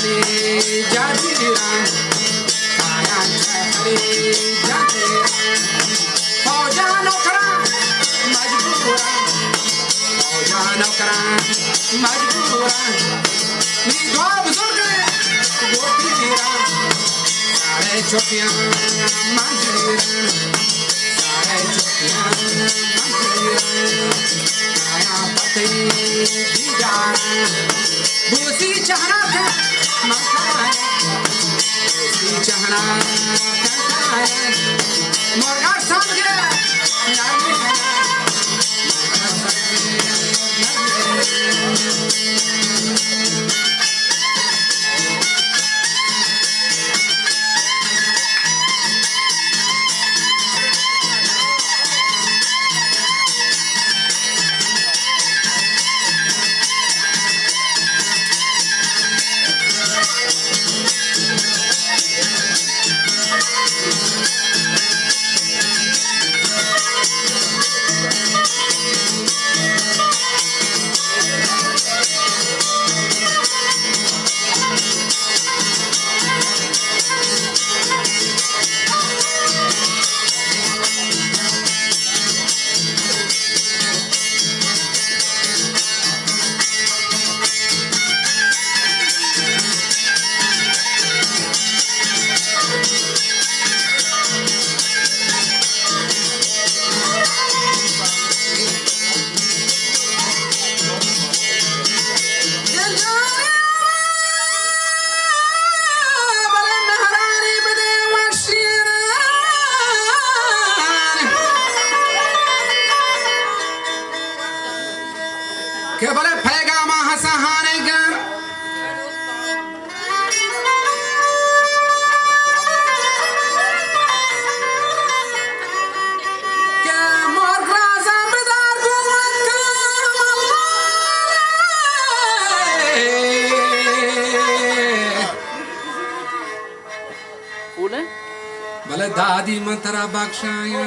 हरी जातीरान कायांच्या हरी जातीरान फौजा नोकरा मजबूरा फौजा नोकरा मजबूरा मी दो बुजुर्ग गोपीरान सारे छोटियां मंजीरान सारे छोटियां मंजीरान आया पति दीजा बूसी चहरा थे मंकाया बूसी चहरा कंकाया मुर्गा समझे नानी मुर्गा समझे के बोले फैगा महासहाने का क्या मोर राजा मदार गुमत फूल है बोले दादी मंत्रा बख्शाया